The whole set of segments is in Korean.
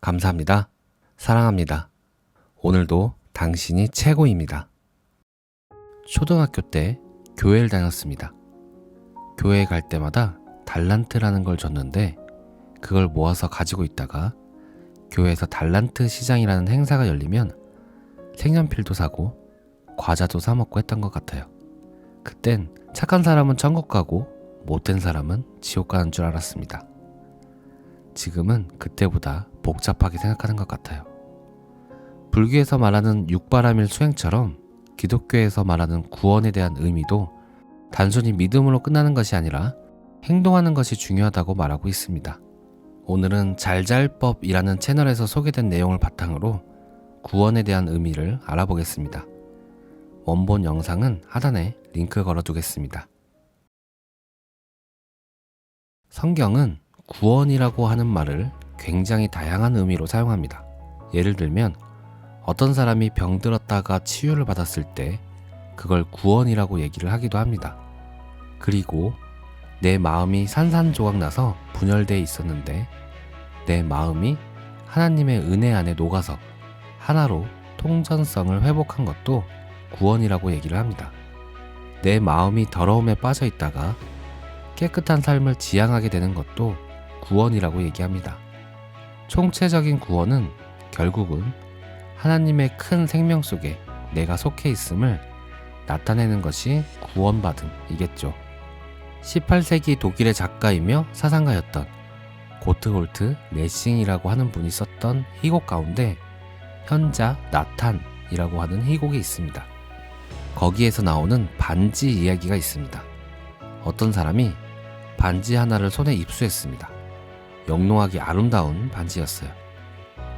감사합니다. 사랑합니다. 오늘도 당신이 최고입니다. 초등학교 때 교회를 다녔습니다. 교회에 갈 때마다 달란트라는 걸 줬는데 그걸 모아서 가지고 있다가 교회에서 달란트 시장이라는 행사가 열리면 색연필도 사고 과자도 사 먹고 했던 것 같아요. 그땐 착한 사람은 천국 가고 못된 사람은 지옥 가는 줄 알았습니다. 지금은 그때보다 복잡하게 생각하는 것 같아요. 불교에서 말하는 육바라밀 수행처럼 기독교에서 말하는 구원에 대한 의미도 단순히 믿음으로 끝나는 것이 아니라 행동하는 것이 중요하다고 말하고 있습니다. 오늘은 잘잘법이라는 채널에서 소개된 내용을 바탕으로 구원에 대한 의미를 알아보겠습니다. 원본 영상은 하단에 링크 걸어두겠습니다. 성경은 구원이라고 하는 말을 굉장히 다양한 의미로 사용합니다. 예를 들면 어떤 사람이 병들었다가 치유를 받았을 때 그걸 구원이라고 얘기를 하기도 합니다. 그리고 내 마음이 산산조각 나서 분열되어 있었는데 내 마음이 하나님의 은혜 안에 녹아서 하나로 통전성을 회복한 것도 구원이라고 얘기를 합니다. 내 마음이 더러움에 빠져 있다가 깨끗한 삶을 지향하게 되는 것도 구원이라고 얘기합니다. 총체적인 구원은 결국은 하나님의 큰 생명 속에 내가 속해 있음을 나타내는 것이 구원받음이겠죠. 18세기 독일의 작가이며 사상가였던 고트홀트 레싱이라고 하는 분이 썼던 희곡 가운데 현자 나탄이라고 하는 희곡이 있습니다. 거기에서 나오는 반지 이야기가 있습니다. 어떤 사람이 반지 하나를 손에 입수했습니다. 영롱하게 아름다운 반지였어요.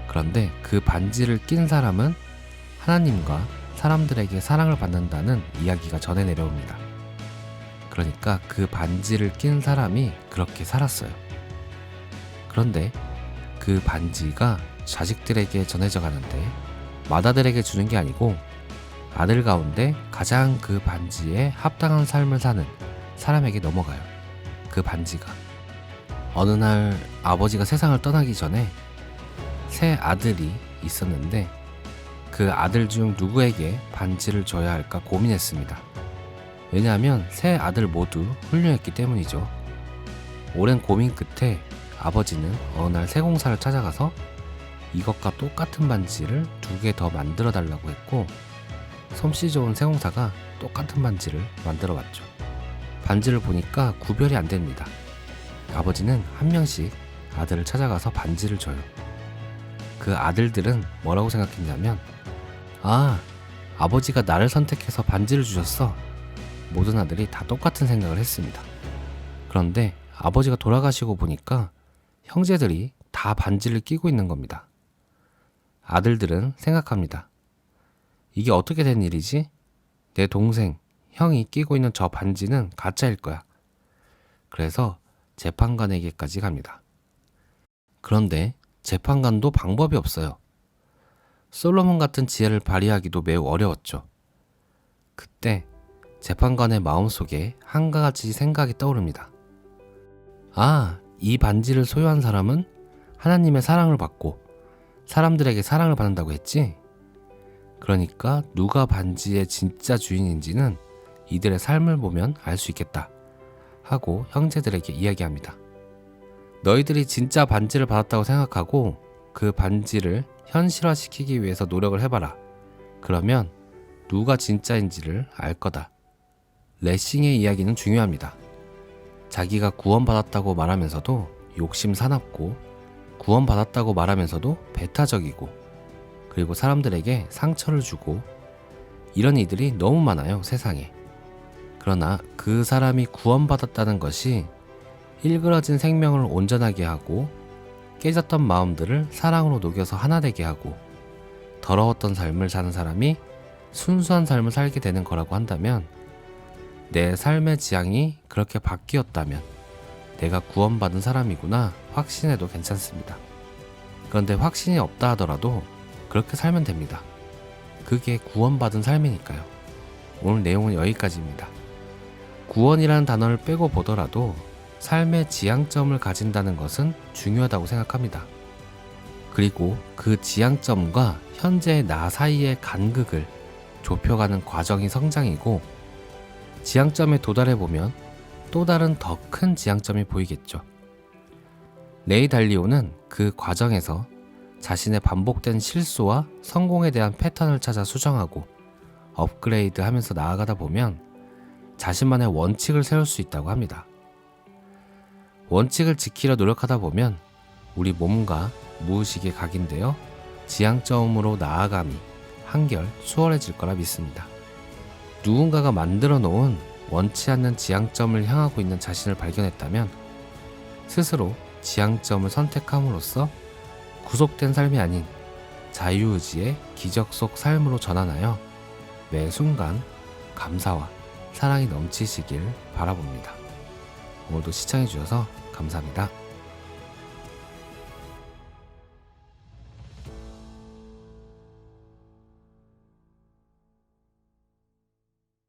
그런데 그 반지를 낀 사람은 하나님과 사람들에게 사랑을 받는다는 이야기가 전해 내려옵니다. 그러니까 그 반지를 낀 사람이 그렇게 살았어요. 그런데 그 반지가 자식들에게 전해져 가는데 맏아들에게 주는 게 아니고 아들 가운데 가장 그 반지에 합당한 삶을 사는 사람에게 넘어가요. 그 반지가. 어느 날 아버지가 세상을 떠나기 전에 세 아들이 있었는데 그 아들 중 누구에게 반지를 줘야 할까 고민했습니다. 왜냐하면 세 아들 모두 훌륭했기 때문이죠. 오랜 고민 끝에 아버지는 어느 날 세공사를 찾아가서 이것과 똑같은 반지를 2개 더 만들어 달라고 했고 솜씨 좋은 세공사가 똑같은 반지를 만들어 왔죠. 반지를 보니까 구별이 안 됩니다. 아버지는 한 명씩 아들을 찾아가서 반지를 줘요. 그 아들들은 뭐라고 생각했냐면 아버지가 나를 선택해서 반지를 주셨어. 모든 아들이 다 똑같은 생각을 했습니다. 그런데 아버지가 돌아가시고 보니까 형제들이 다 반지를 끼고 있는 겁니다. 아들들은 생각합니다. 이게 어떻게 된 일이지? 내 동생, 형이 끼고 있는 저 반지는 가짜일 거야. 그래서 재판관에게까지 갑니다. 그런데 재판관도 방법이 없어요. 솔로몬 같은 지혜를 발휘하기도 매우 어려웠죠. 그때 재판관의 마음속에 한 가지 생각이 떠오릅니다. 이 반지를 소유한 사람은 하나님의 사랑을 받고 사람들에게 사랑을 받는다고 했지? 그러니까 누가 반지의 진짜 주인인지는 이들의 삶을 보면 알 수 있겠다 하고 형제들에게 이야기합니다. 너희들이 진짜 반지를 받았다고 생각하고 그 반지를 현실화시키기 위해서 노력을 해봐라. 그러면 누가 진짜인지를 알 거다. 레싱의 이야기는 중요합니다. 자기가 구원받았다고 말하면서도 욕심 사납고 구원받았다고 말하면서도 배타적이고 그리고 사람들에게 상처를 주고 이런 이들이 너무 많아요, 세상에. 그러나 그 사람이 구원받았다는 것이 일그러진 생명을 온전하게 하고 깨졌던 마음들을 사랑으로 녹여서 하나 되게 하고 더러웠던 삶을 사는 사람이 순수한 삶을 살게 되는 거라고 한다면 내 삶의 지향이 그렇게 바뀌었다면 내가 구원받은 사람이구나 확신해도 괜찮습니다. 그런데 확신이 없다 하더라도 그렇게 살면 됩니다. 그게 구원받은 삶이니까요. 오늘 내용은 여기까지입니다. 구원이라는 단어를 빼고 보더라도 삶의 지향점을 가진다는 것은 중요하다고 생각합니다. 그리고 그 지향점과 현재의 나 사이의 간극을 좁혀가는 과정이 성장이고, 지향점에 도달해보면 또 다른 더 큰 지향점이 보이겠죠. 레이 달리오는 그 과정에서 자신의 반복된 실수와 성공에 대한 패턴을 찾아 수정하고 업그레이드 하면서 나아가다 보면 자신만의 원칙을 세울 수 있다고 합니다. 원칙을 지키려 노력하다 보면 우리 몸과 무의식에 각인되어 지향점으로 나아감이 한결 수월해질 거라 믿습니다. 누군가가 만들어 놓은 원치 않는 지향점을 향하고 있는 자신을 발견했다면 스스로 지향점을 선택함으로써 구속된 삶이 아닌 자유의지의 기적 속 삶으로 전환하여 매 순간 감사와 사랑이 넘치시길 바라봅니다. 오늘도 시청해주셔서 감사합니다.